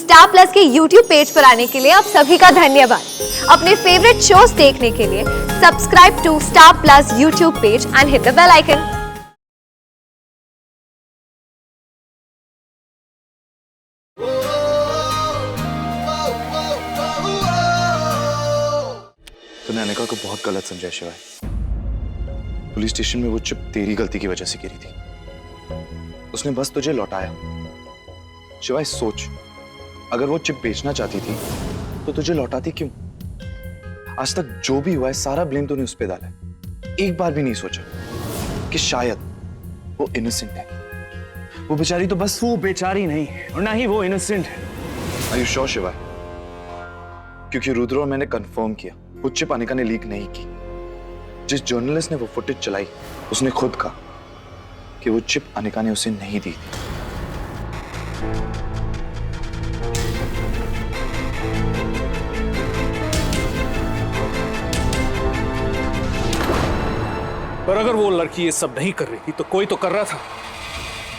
Star plus के YouTube page पर आने के लिए आप सभी का धन्यवाद। अपने फेवरेट शोज देखने के लिए subscribe to Star Plus YouTube page and hit the bell icon. तूने अनिका को बहुत गलत समझा शिवाय। पुलिस स्टेशन में वो चिप तेरी गलती की वजह से गिरी थी। उसने बस तुझे लौटाया। शिवाय सोच, अगर वो चिप बेचना चाहती थी तो तुझे लौटाती क्यों? आज तक जो भी हुआ है सारा ब्लेम तूने उस पे डाला है। एक बार भी नहीं सोचा कि शायद वो इनोसेंट है। वो बेचारी तो बस वो बेचारी नहीं और ना ही वो इनोसेंट है। आर यू श्योर शिवाय? क्योंकि रुद्र और मैंने कंफर्म किया वो चिप अनिका ने लीक नहीं की। जिस जर्नलिस्ट ने वो फुटेज चलाई उसने खुद कहा कि वो चिप अनिका ने उसे नहीं दी थी। पर अगर वो लड़की ये सब नहीं कर रही थी तो कोई तो कर रहा था।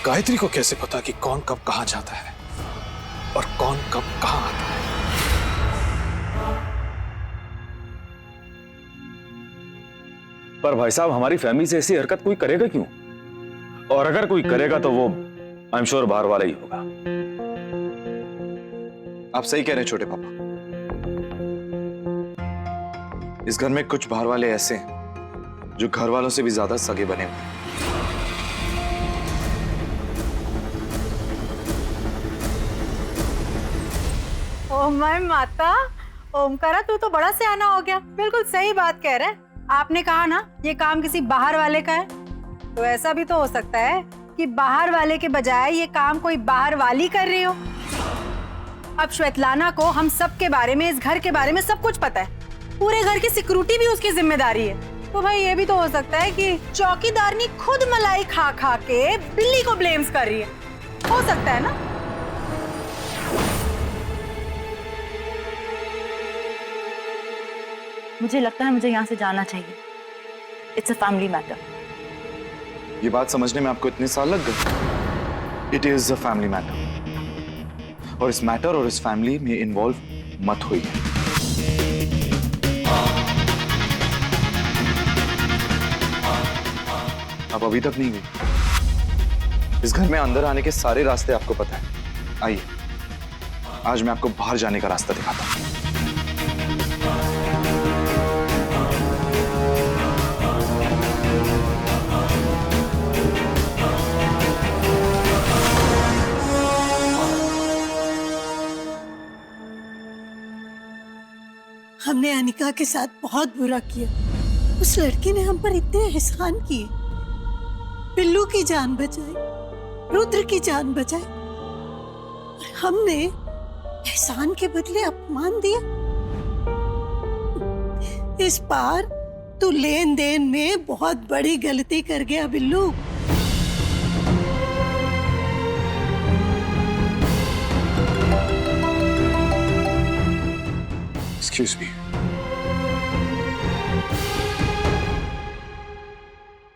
गायत्री को कैसे पता कि कौन कब कहां जाता है और कौन कब कहां आता है? पर भाई साहब, हमारी फैमिली से ऐसी हरकत कोई करेगा क्यों? और अगर कोई करेगा तो वो आई एम श्योर बाहर वाला ही होगा। आप सही कह रहे हैं छोटे पापा। इस घर में कुछ बाहर वाले ऐसे हैं जो घर वालों से भी ज्यादा सगे बने हुए हैं। ओ माय माता, ओमकारा तू तो बड़ा सियाना हो गया। बिल्कुल सही बात कह रहा है। आपने कहा ना ये काम किसी बाहर वाले का है, तो ऐसा भी तो हो सकता है कि बाहर वाले के बजाय ये काम कोई बाहर वाली कर रही हो। अब श्वेतलाना को हम सब के बारे में, इस घर के बारे में सब कुछ पता है। पूरे घर की सिक्योरिटी भी उसकी जिम्मेदारी है। तो भाई ये भी तो हो सकता है कि चौकीदारनी खुद मलाई खा खा के बिल्ली को ब्लेम्स कर रही है। हो सकता है ना? मुझे लगता है मुझे यहाँ से जाना चाहिए। It's a family matter. ये बात समझने में आपको इतने साल लग गए? It is a family matter, और इस मैटर और इस फैमिली में इन्वॉल्व मत होइए। आप अभी तक नहीं गई। इस घर में अंदर आने के सारे रास्ते आपको पता है। आइए, आज मैं आपको बाहर जाने का रास्ता दिखाता हूं। हमने अनिका के साथ बहुत बुरा किया। उस लड़की ने हम पर इतने एहसान किए। बिल्लू की जान बचाई, रुद्र की जान बचाई, और हमने एहसान के बदले अपमान दिया। इस बार तू लेन देन में बहुत बड़ी गलती कर गया बिल्लू। Excuse me.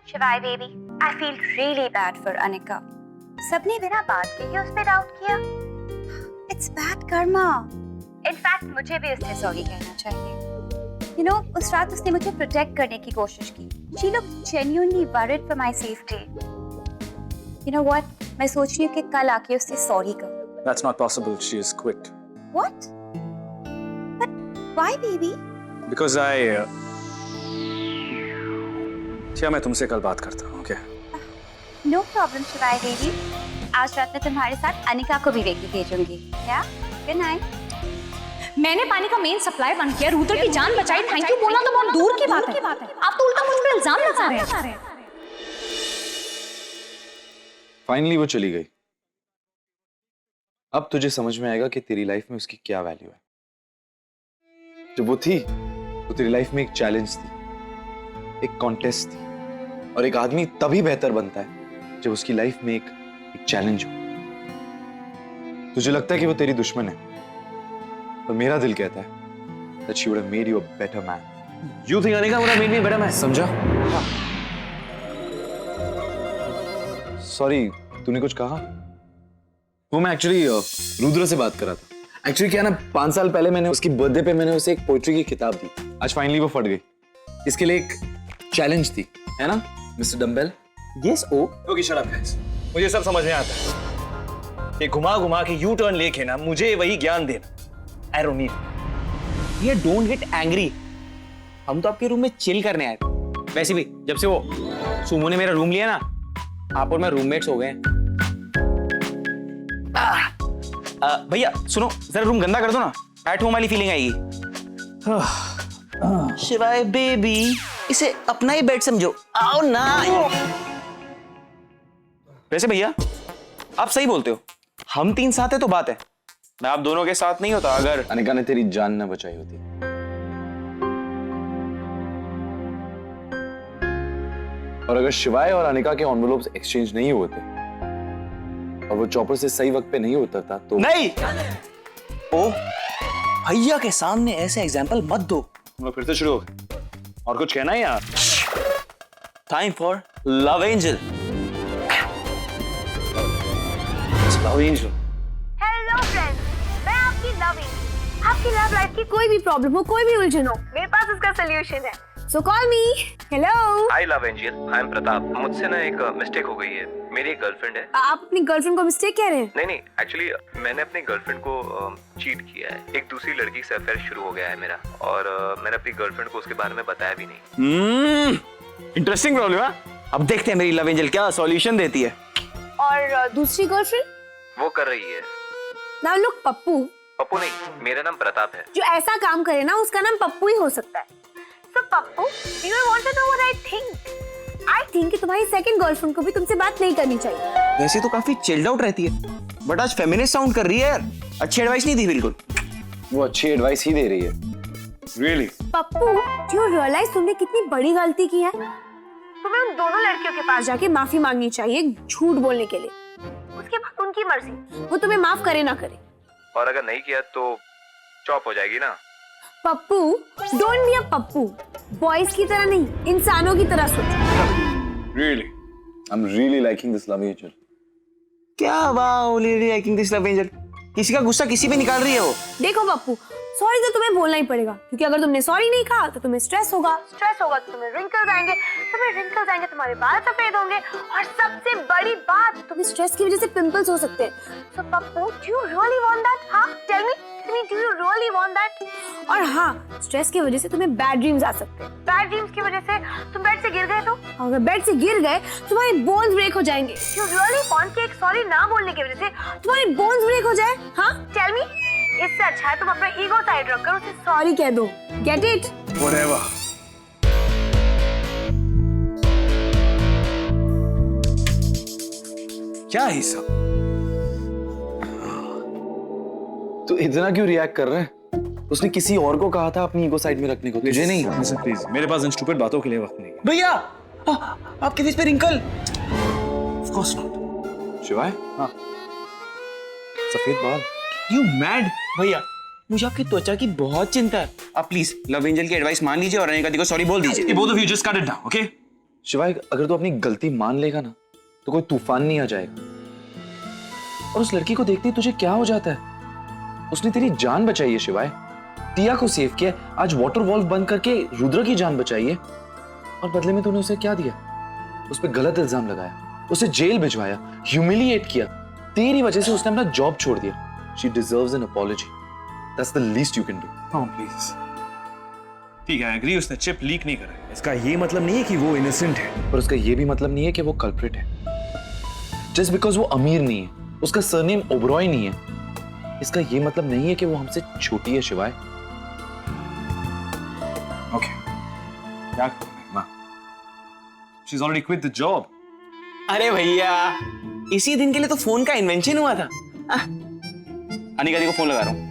शिवाय baby, I feel really bad for Anika. सबने बिना बात के ही उस पे डाउट किया। It's bad karma. In fact, मुझे भी उससे सॉरी कहना चाहिए। You know, उस रात उसने मुझे प्रोटेक्ट करने की कोशिश की। She looked genuinely worried for my safety. You know what? मैं सोच रही हूँ कि कल आके उससे सॉरी कहूँ। That's not possible. She is quit. What? Why, baby? Because I. क्या मैं तुमसे कल बात करता हूँ, okay? No problem, शिवाय बेबी। आज रात में तुम्हारे साथ अनिका को भी लेके भेजूंगी। क्या? Good night. मैंने पानी का मेन सप्लाई बंद किया, रुद्र की जान बचाई। थैंक यू बोलना तो बहुत दूर की बात है। आप तो उल्टा मुझ पे इल्जाम लगा रहे हैं। फाइनली वो चली गई। अब तुझे समझ में आएगा कि तेरी लाइफ में उसकी क्या वैल्यू है। जब वो थी तो तेरी लाइफ में एक चैलेंज थी, एक कॉन्टेस्ट थी, और एक आदमी तभी बेहतर बनता है जब उसकी लाइफ में एक चैलेंज हो। तुझे लगता है कि वो तेरी दुश्मन है, पर मेरा दिल कहता है that she would have made you a better man. You think Anika would have made me a better man? समझा? सॉरी, तूने कुछ कहा? वो मैं एक्चुअली रुद्र से बात कर रहा था। एक्चुअली क्या ना 5 साल पहले मैंने उसकी बर्थडे पे मैंने उसे एक पोएट्री की किताब दी। आज फाइनली वो फट गई। इसके लिए एक चैलेंज थी, है ना मिस्टर डम्बेल? यस ओ ओके शट अप गाइस। मुझे सब समझ में आता है। ये घुमा घुमा के यू टर्न लेके ना मुझे वही ज्ञान देना। I don't need. ये डोंट गेट एंग्री। हम तो आपके रूम में चिल करने आए थे। वैसे भी जब से वो सुमो ने मेरा रूम लिया ना, आप और मैं रूममेट्स हो गए। भैया सुनो, जरा रूम गंदा कर दो ना, एट होम वाली फीलिंग आएगी। शिवाय बेबी, इसे अपना ही बेड समझो। आओ ना। वैसे भैया आप सही बोलते हो, हम 3 साथ है तो बात है, मैं आप दोनों के साथ नहीं होता अगर अनिका ने तेरी जान न बचाई होती। और अगर शिवाय और अनिका के एनवेलप्स एक्सचेंज नहीं होते और वो चॉपर से सही वक्त पे नहीं उतरता तो नहीं। ओ भैया के सामने ऐसे एग्जाम्पल मत दो। हम लोग फिर से शुरू हो गए। और कुछ कहना है यार? Time for love angel. Love angel. Hello friends, मैं आपकी लव एंजल। आपकी लव लाइफ की कोई भी प्रॉब्लम हो, कोई भी उलझन हो, मेरे पास उसका सॉल्यूशन है। So call me. Hello. Hi love angel, I am Pratap. मुझसे ना एक मिस्टेक हो गई है। मेरी एक गर्लफ्रेंड है। आप अपनी गर्लफ्रेंड को मिस्टेक कह रहे हैं? नहीं, एक्चुअली मैंने अपनी गर्लफ्रेंड को चीट किया है। एक दूसरी लड़की से अफेयर शुरू हो गया है मेरा, और मैंने अपनी गर्लफ्रेंड को उसके बारे में बताया भी नहीं। इंटरेस्टिंग प्रॉब्लम है। अब देखते हैं मेरी लव एंजल क्या सॉल्यूशन देती है। और दूसरी गर्लफ्रेंड? वो कर रही है। नाम लोग पप्पू। पप्पू नहीं, मेरा नाम प्रताप है। जो ऐसा काम करे ना उसका नाम पप्पू ही हो सकता है। So Pappu, you want to know what I think? I think कि तुम्हारी सेकंड गर्लफ्रेंड को भी तुमसे बात नहीं करनी चाहिए। वैसे तो काफी चिल्ड आउट रहती है, बट आज फेमिनिस्ट साउंड कर रही है यार। अच्छी एडवाइस नहीं दी बिल्कुल। वो अच्छी एडवाइस ही दे रही है। Really? Pappu, do you realize तुमने कितनी बड़ी गलती की है? तुम्हें उन दोनों लड़कियों के पास जाके माफी मांगनी चाहिए झूठ बोलने के लिए। उसके बाद उनकी मर्जी, वो तुम्हें माफ करे ना करे। और अगर नहीं किया तो चॉप हो जाएगी ना। Pappu, don't be a Pappu. Boys की तरह नहीं, इंसानों की तरह सोचो। Really? I'm really liking this love angel. क्या wow, really liking this love angel। किसी का गुस्सा किसी पे निकाल रही है वो। देखो पप्पू, सॉरी तो तुम्हें बोलना ही पड़ेगा, क्योंकि अगर तुमने सॉरी नहीं कहा तो तुम्हें स्ट्रेस होगा। स्ट्रेस होगा तो तुम्हें रिंकल्स आएंगे, तुम्हारे बाल सफेद होंगे, और सबसे बड़ी बात, तुम्हें स्ट्रेस की वजह से पिंपल्स हो सकते हैं। So Pappu, do you really want that? हाँ, tell me, do you really want that? और हाँ, स्ट्रेस की वजह से तुम्हें बैड ड्रीम्स आ सकते हैं। बैड ड्रीम्स की वजह से तुम बेड से गिर गए तो? अगर बेड से गिर गए तुम्हारे बोन्स ब्रेक हो जाएंगे। You really want कि एक सॉरी ना बोलने की वजह से तुम्हारे बोन्स ब्रेक हो जाए? हाँ, tell me, इससे अच्छा है तुम अपना ईगो साइड रखकर उसे सॉरी कह दो। Get it? Whatever. क्या है सब? तो इतना क्यों रिएक्ट कर रहा है? उसने किसी और को कहा था अपनी ईगो साइड में रखने को, तुझे नहीं। प्लीज, मेरे पास इन स्टूपिड बातों के लिए वक्त नहीं है। भैया आपके फेस पे रिंकल। Of course not। शिवाय? हाँ। सफेद बाल। You mad? भैया मुझे आपकी त्वचा की बहुत चिंता है। आप प्लीज लव एंजल की एडवाइस मान लीजिए और अनिका दी को सॉरी बोल दीजिए। Both of you just cut it down, okay? शिवाय, अगर तू अपनी गलती मान लेगा ना तो कोई तूफान नहीं आ जाएगा। और उस लड़की को देखते ही तुझे क्या हो जाता है? उसने तेरी जान बचाई है शिवाय, टिया को सेव किया, आज वाटर वॉल्व बंद करके रुद्र की जान बचाई है, और बदले में तूने उसे क्या दिया? उस पर गलत इल्जाम लगाया, उसे जेल भिजवाया, ह्यूमिलिएट किया। तेरी वजह से उसने अपना जॉब छोड़ दिया। She deserves an apology. That's the least you can do. Oh, please. ठीक है, एग्री, उसने चिप लीक नहीं करा। इसका ये मतलब नहीं है कि वो इनोसेंट है। पर उसका ये भी मतलब नहीं है कि वो कल्प्रिट है। Just because वो अमीर नहीं है, उसका सरनेम ओबरॉय नहीं है, इसका ये मतलब नहीं है कि वो हमसे छोटी है शिवाय। Okay. क्या करूं मैं? She's already quit the job. अरे भैया इसी दिन के लिए तो फोन का इन्वेंशन हुआ था। अनिका दी को फोन लगा रहा हूँ।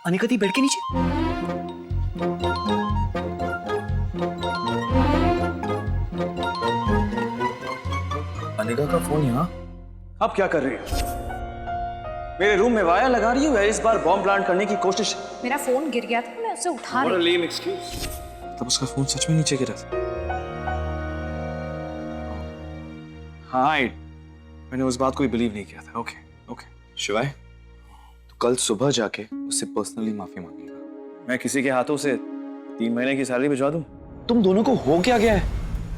अनिका दी बेड के नीचे। अनिका का फोन यहाँ? अब क्या कर रही हो? मेरे रूम में वायर लगा रही हो या इस बार बॉम्ब प्लांट करने की कोशिश? मेरा फोन गिर गया था, मैं उसे उठा What a रही। lame excuse. तब उसका फोन सच में नीचे गिरा था। हाँ, मैंने उस बात को भी बिलीव नहीं किया था। Okay okay. शिवाय, तो कल सुबह जाके उससे पर्सनली माफी मांगेगा। मैं किसी के हाथों से 3 महीने की सैलरी भिजवा दूं? तुम दोनों को हो क्या गया है?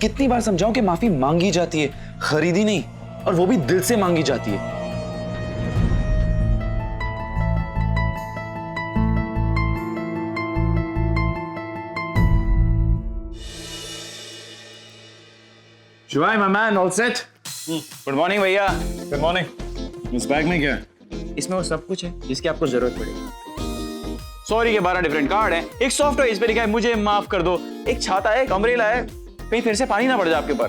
कितनी बार समझाऊं कि माफी मांगी जाती है, खरीदी नहीं, और वो भी दिल से मांगी जाती है। Shivay my man, all set? Good morning भैया। Good morning. इस बैग में क्या है? इसमें वो सब कुछ है जिसकी आपको जरूरत पड़ेगी। सॉरी के 12 डिफरेंट कार्ड हैं। एक सॉफ्टवेयर इस पे लिखा है मुझे माफ कर दो, एक छाता है, एक अम्ब्रेला है, कहीं फिर से पानी ना पड़ जाए आपके ऊपर।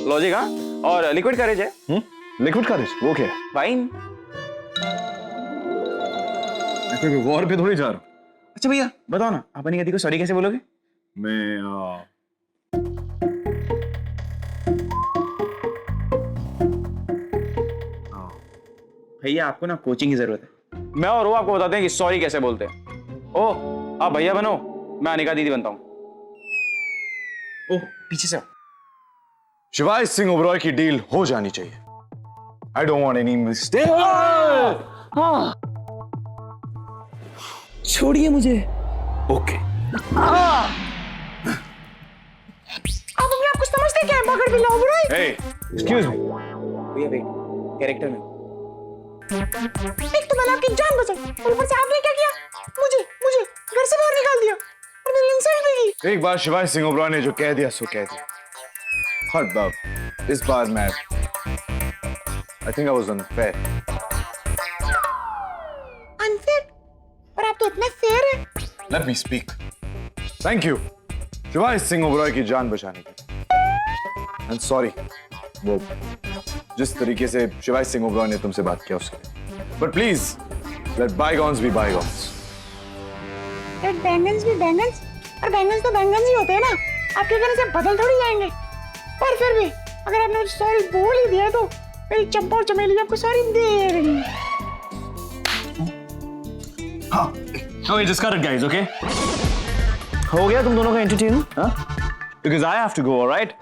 लॉजिक, हाँ? और लिक्विड करेज है। Liquid courage? वो क्या है? वाइन। मैं कोई वॉर पे थोड़ी जा रहा हूँ। अच्छा भैया बताओ ना, आप अपनी गति को सॉरी कैसे बोलोगे? मैं भैया आपको ना कोचिंग की जरूरत है। मैं और वो आपको बताते हैं कि सॉरी कैसे बोलते हैं। ओह, आप भैया बनो, मैं अनिका दीदी बनता हूँ। ओह, पीछे से। शिवाय सिंह ओबरॉय की डील हो जानी चाहिए। I don't want any mistake. छोड़िए मुझे। ओके। आप अपने आप कुछ समझते क्या है? मगर बिल्ला ओबरॉय। हे, एक्सक्यूज मी। भैया वेट, कैरेक्टर में। एक तो मैंने आपकी जान बचाई और ऊपर से आपने क्या किया? मुझे घर से बाहर निकाल दिया और मेरी इंसल्ट भी की। एक बार शिवाय सिंह ओबरॉय ने जो कह दिया सो कह दिया। हर बार इस बार मैं I think I was unfair. Unfair? और आप तो इतने फेयर हैं। Let me speak. Thank you शिवाय सिंह ओबरॉय की जान बचाने के लिए। एंड सॉरी वो जिस तरीके से शिवाय सिंह ओबरॉय ने तुमसे बात किया उसके लिए। But please let bygones be bygones. बैंगन्स भी बैंगन्स, और बैंगन्स तो बैंगन्स ही होते हैं ना। आपके कहने से बदल थोड़ी जाएंगे। पर फिर भी अगर आपने मुझे सॉरी बोल ही दिया तो मेरी चंपा और चमेली आपको सॉरी दे रही है। हाँ, okay just cut it guys, okay? हो गया तुम दोनों का एंटरटेन? हाँ? Because I have to go, alright?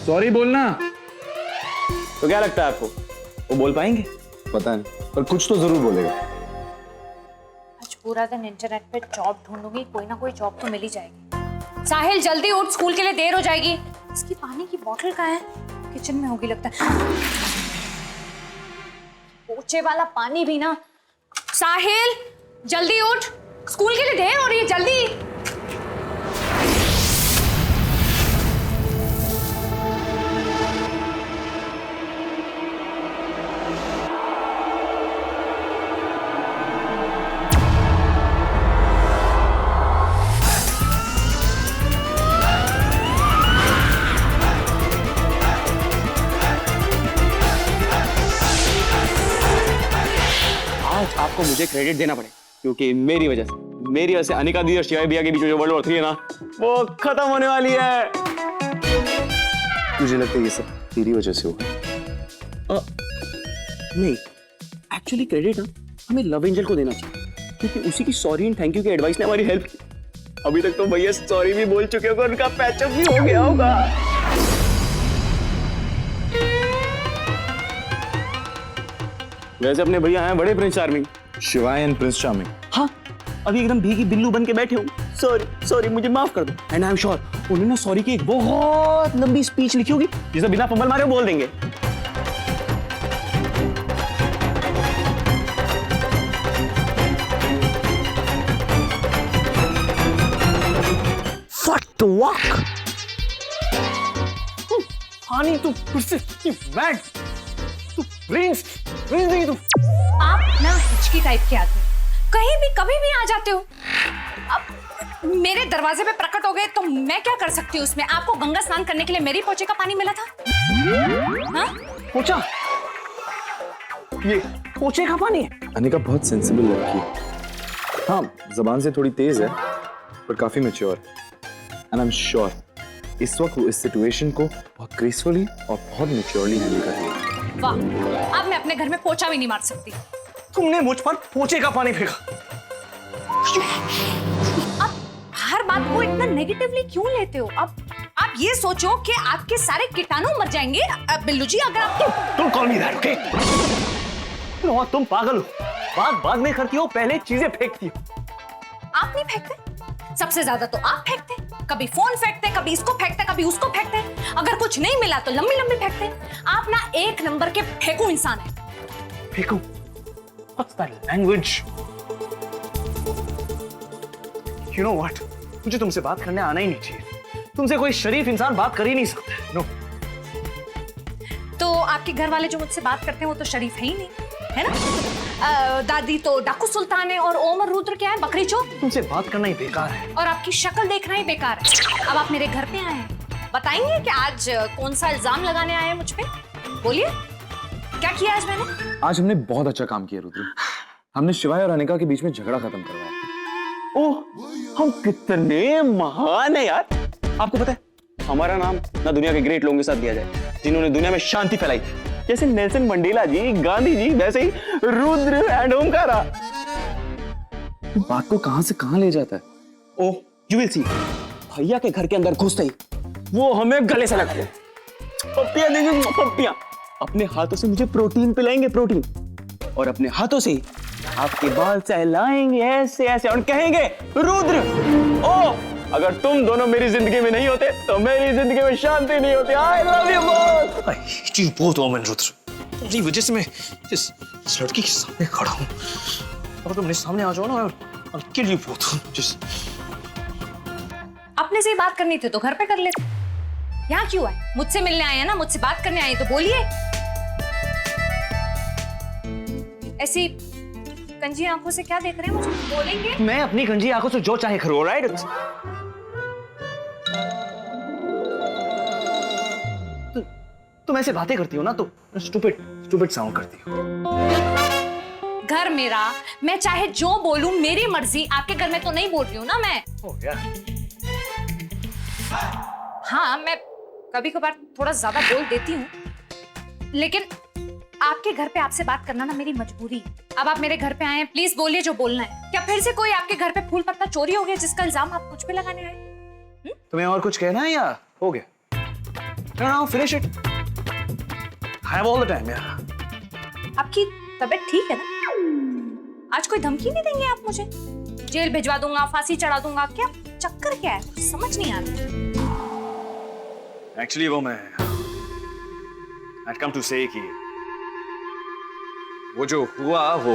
Sorry बोलना। तो क्या लगता है आपको, वो बोल पाएंगे? पता नहीं, पर कुछ तो जरूर बोलेगा। आज पूरा दिन इंटरनेट पे जॉब ढूंढूंगी, कोई ना कोई जॉब तो मिल ही जाएगी। साहिल जल्दी उठ, स्कूल के लिए देर हो जाएगी। इसकी पानी की बोतल कहाँ है? किचन में होगी लगता है। पोछे वाला पानी भी ना। साहिल जल्दी उठ, स्कूल के लिए देर हो रही है, जल्दी। आज आपको मुझे क्रेडिट देना पड़ेगा क्योंकि मेरी वजह से अनिका दी और शिवाय भैया के बीच में जो वर्ल्ड वॉर 3 है ना, वो खत्म होने वाली है। मुझे लगता है ये सब तेरी वजह से हुआ। नहीं, एक्चुअली क्रेडिट ना हमें लव एंजल को देना चाहिए क्योंकि उसी की सॉरी एंड थैंक यू की एडवाइस ने हमारी हेल्प की। अभी तक तो भैया सॉरी भी बोल चुके होंगे, उनका पैचअप भी हो गया होगा। वैसे अपने भैया हैं बड़े प्रिंस चार्मिंग। शिवाय एंड प्रिंस चार्मिंग। हाँ, अभी एकदम भीगी बिल्लू बन के बैठे हो। सॉरी मुझे माफ कर दो। एंड आई एम श्योर उन्होंने सॉरी की एक बहुत लंबी स्पीच लिखी होगी जिसे बिना फंबल मारे बोल देंगे। What the walk? हानी तू फिर से मैड, तू प्रिंस नहीं तू। आप ना हिचकी टाइप के आदमी, कहीं भी कभी भी आ जाते हो। अब मेरे दरवाजे पे प्रकट हो गए तो मैं क्या कर सकती हूँ उसमें? आपको गंगा स्नान करने के लिए मेरी पोछे का पानी मिला था। हाँ? पोछा? ये पोछे का पानी है? अनिका बहुत सेंसिबल लड़की है। हाँ, जबान से थोड़ी तेज है पर काफी mature. And I am sure इस वक्त वो इस सिचुएशन को बहुत ग्रेसफुली और बहुत मैच्योरली हैंडल कर रही है। वाह, अब मैं अपने घर में पोछा भी नहीं मार सकती। तुमने मुझ पर पोछे का पानी फेंका। नेगेटिवली क्यों लेते हो? अब आप ये सोचो कि आपके सारे कीटाणु मर जाएंगे बिल्लू जी अगर आप Don't call me that, okay? तुम पागल हो। बात नहीं करती हो, पहले चीजें फेंकती हो। आप नहीं फेंकते? सबसे ज्यादा तो आप फेंकते। कभी फोन फेंकते, कभी इसको फेंकते, कभी उसको फेंकते। अगर कुछ नहीं मिला तो लंबी लंबी फेंकते। आप ना एक नंबर के फेंकू इंसान है। फेंकू? What's that language? You know what? मुझे तुमसे बात करने आना ही नहीं चाहिए। तुमसे कोई शरीफ इंसान बात कर ही नहीं सकता। No. तो आपके घर वाले जो मुझसे बात करते हैं वो तो शरीफ है ही नहीं, है ना? दादी तो डाकू सुल्तान है और ओम और रुद्र क्या है, बकरी चोर। तुमसे बात करना ही बेकार है। और आपकी शक्ल देखना ही बेकार है। अब आप मेरे घर पे आए हैं, बताएंगे कि आज कौन सा इल्जाम लगाने आए हैं मुझ पे? बोलिए, क्या किया आज मैंने? आज हमने बहुत अच्छा काम किया रुद्र। हमने शिवाय और अनिका के बीच में झगड़ा खत्म करवाया। ओह, हम कितने महान है यार। आपको पता है हमारा नाम ना दुनिया के ग्रेट लोगों के साथ दिया जाए जिन्होंने दुनिया में शांति फैलाई, जैसे नेल्सन मंडेला जी, गांधी जी, वैसे ही रुद्र एंड ओमकारा। बात को कहां से कहां ले जाता है? ओह, यू विल सी। भैया के घर के अंदर घुसते ही वो हमें गले से लगते हैं। पप्पियां देंगे, पप्पियां अपने हाथों से मुझे प्रोटीन पिलाएंगे, प्रोटीन, और अपने हाथों से आपके बाल सहलाएंगे ऐसे ऐसे और कहेंगे रुद्र, ओ अगर तुम दोनों मेरी जिंदगी में नहीं होते तो मेरी जिंदगी में शांति नहीं होती। I love you both. I hate you both, ohm and Rudra. तुम्हारी वजह से मैं इस लड़की के सामने खड़ा हूँ। अगर तुम मेरे सामने आ जाओ ना, I'll kill you both. Just अपने से ही बात करनी थी तो घर पे कर लेते। यहाँ क्यों आए? मुझसे मिलने आए हैं ना, मुझसे बात करने आए तो बोलिए। ऐसी कंजी आंखों से क्या देख रहे हैं मुझे? बोलेंगे? मैं अपनी गंजी आंखों से जो चाहे करूँ, राइट? तुम ऐसे बातें करती हो ना तो स्टूपिड साउंड करती हो। घर मेरा, मैं चाहे जो बोलूं मेरी मर्जी। आपके घर में तो नहीं बोल रही हूं ना मैं। हाँ, मैं कभी कभार थोड़ा ज्यादा बोल देती हूँ, लेकिन आपके घर पे आपसे बात करना ना मेरी मजबूरी है। अब आप मेरे घर पे आए हैं, प्लीज बोलिए जो बोलना है। क्या फिर से कोई आपके घर पे फूल पत्ता चोरी हो गया जिसका इल्जाम आप मुझ पे लगाने आए? तुम्हें और कुछ कहना है या हो गया? No, finish it. I have all the time, यार। आपकी तबीयत ठीक है ना? आज कोई धमकी नहीं देंगे आप मुझे? जेल भिजवा दूंगा, फांसी चढ़ा दूंगा, क्या चक्कर क्या है? कुछ समझ नहीं आ रहा। Actually, वो मैं I'd come to say कि वो जो हुआ वो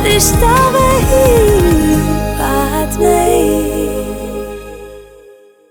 रिश्ता